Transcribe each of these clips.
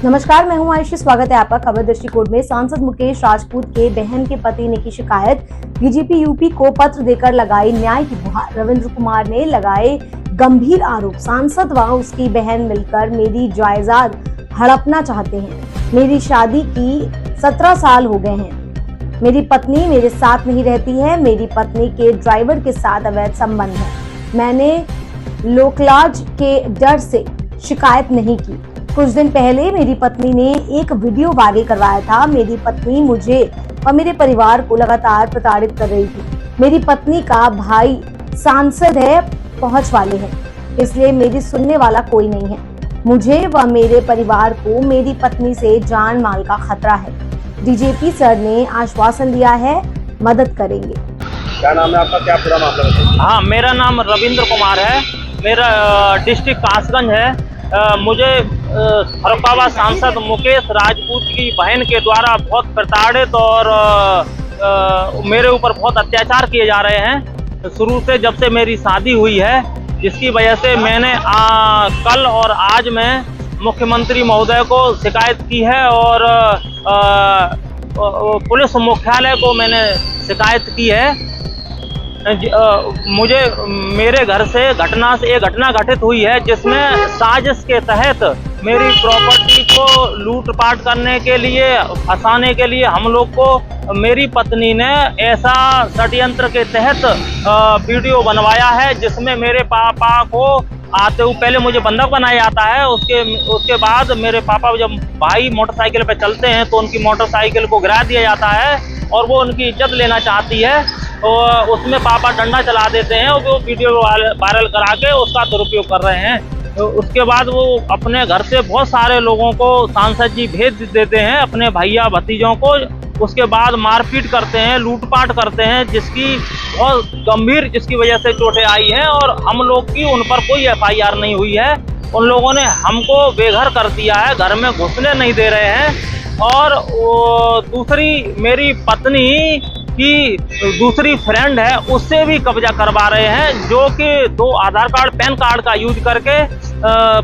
नमस्कार, मैं हूं आयुषी। स्वागत है आपका खबर दृष्टिकोण में। सांसद मुकेश राजपूत के बहन के पति ने की शिकायत, डीजीपी यूपी को पत्र देकर लगाई न्याय की गुहार। रविंद्र कुमार ने लगाए गंभीर आरोप। सांसद व उसकी बहन मिलकर मेरी जायदाद हड़पना चाहते हैं। मेरी शादी की 17 साल हो गए हैं। मेरी पत्नी मेरे साथ नहीं रहती है। मेरी पत्नी के ड्राइवर के साथ अवैध संबंध है। मैंने लोकलाज के डर से शिकायत नहीं की। कुछ दिन पहले मेरी पत्नी ने एक वीडियो वायरल करवाया था। मेरी पत्नी मुझे और मेरे परिवार को लगातार प्रताड़ित कर रही थी। मेरी पत्नी का भाई सांसद है, पहुंच वाले हैं, इसलिए मेरी सुनने वाला कोई नहीं है। मुझे व मेरे परिवार को मेरी पत्नी से जान माल का खतरा है। डीजीपी सर ने आश्वासन दिया है, मदद करेंगे। क्या नाम है आपका, क्या पूरा मामला बताइए? हाँ, मेरा नाम रविंद्र कुमार है। मेरा डिस्ट्रिक्ट कासगंज है। मुझे फर्रुखाबाद सांसद मुकेश राजपूत की बहन के द्वारा बहुत प्रताड़ित और मेरे ऊपर बहुत अत्याचार किए जा रहे हैं। शुरू से जब से मेरी शादी हुई है, जिसकी वजह से मैंने कल और आज मैं मुख्यमंत्री महोदय को शिकायत की है और पुलिस मुख्यालय को मैंने शिकायत की है। मुझे मेरे घर से एक घटना घटित हुई है, जिसमें साजिश के तहत मेरी प्रॉपर्टी को लूटपाट करने के लिए, फंसाने के लिए हम लोग को मेरी पत्नी ने ऐसा षड्यंत्र के तहत वीडियो बनवाया है, जिसमें मेरे पापा को आते हुए पहले मुझे बंधक बनाया जाता है। उसके बाद मेरे पापा जब भाई मोटरसाइकिल पे चलते हैं तो उनकी मोटरसाइकिल को गिरा दिया जाता है और वो उनकी इज्जत लेना चाहती है। और उसमें पापा डंडा चला देते हैं और वो वीडियो वायरल करा के उसका दुरुपयोग कर रहे हैं। तो उसके बाद वो अपने घर से बहुत सारे लोगों को सांसद जी भेज देते हैं, अपने भैया भतीजों को। उसके बाद मारपीट करते हैं, लूटपाट करते हैं, जिसकी बहुत गंभीर, जिसकी वजह से चोटें आई हैं और हम लोग की उन पर कोई FIR नहीं हुई है। उन लोगों ने हमको बेघर कर दिया है, घर में घुसने नहीं दे रहे हैं। और दूसरी मेरी पत्नी की दूसरी फ्रेंड है, उससे भी कब्जा करवा रहे हैं, जो कि 2 आधार कार्ड पैन कार्ड का यूज करके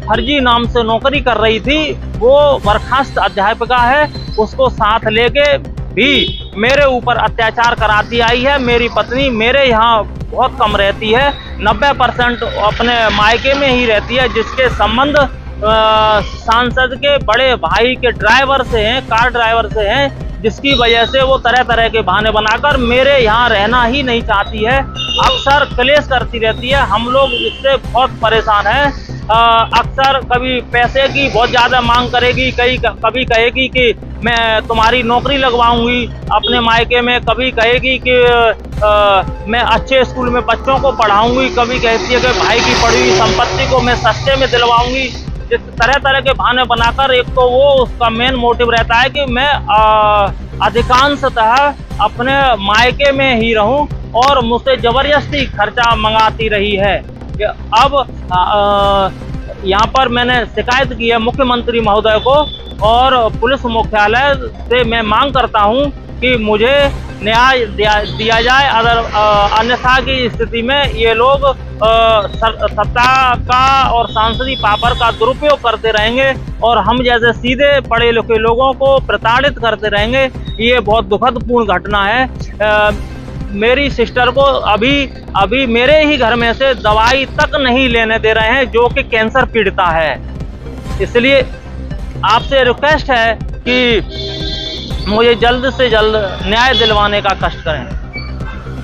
फर्जी नाम से नौकरी कर रही थी। वो बर्खास्त अध्यापिका है, उसको साथ लेके भी मेरे ऊपर अत्याचार कराती आई है। मेरी पत्नी मेरे यहाँ बहुत कम रहती है, 90% अपने मायके में ही रहती है, जिसके संबंध सांसद के बड़े भाई के ड्राइवर से हैं, कार ड्राइवर से हैं, जिसकी वजह से वो तरह तरह के बहाने बनाकर मेरे यहाँ रहना ही नहीं चाहती है। अक्सर क्लेश करती रहती है। हम लोग इससे बहुत परेशान हैं। अक्सर कभी पैसे की बहुत ज़्यादा मांग करेगी, कभी कहेगी कि मैं तुम्हारी नौकरी लगवाऊंगी अपने मायके में, कभी कहेगी कि मैं अच्छे स्कूल में बच्चों को पढ़ाऊंगी, कभी कहती है कि भाई की पड़ी हुई संपत्ति को मैं सस्ते में दिलवाऊंगी। इस तरह तरह के बहाने बनाकर, एक तो वो उसका मेन मोटिव रहता है कि मैं अधिकांशतः अपने मायके में ही रहूं और मुझसे जबरदस्ती खर्चा मंगाती रही है। अब यहाँ पर मैंने शिकायत की है मुख्यमंत्री महोदय को और पुलिस मुख्यालय से मैं मांग करता हूँ कि मुझे न्याय दिया जाए। अगर अन्यथा की स्थिति में ये लोग सत्ता का और सांसदी पावर का दुरुपयोग करते रहेंगे और हम जैसे सीधे पढ़े लिखे लोगों को प्रताड़ित करते रहेंगे। ये बहुत दुखद पूर्ण घटना है। मेरी सिस्टर को अभी मेरे ही घर में से दवाई तक नहीं लेने दे रहे हैं, जो कि कैंसर पीड़िता है। इसलिए आपसे रिक्वेस्ट है कि मुझे जल्द से जल्द न्याय दिलवाने का कष्ट करें।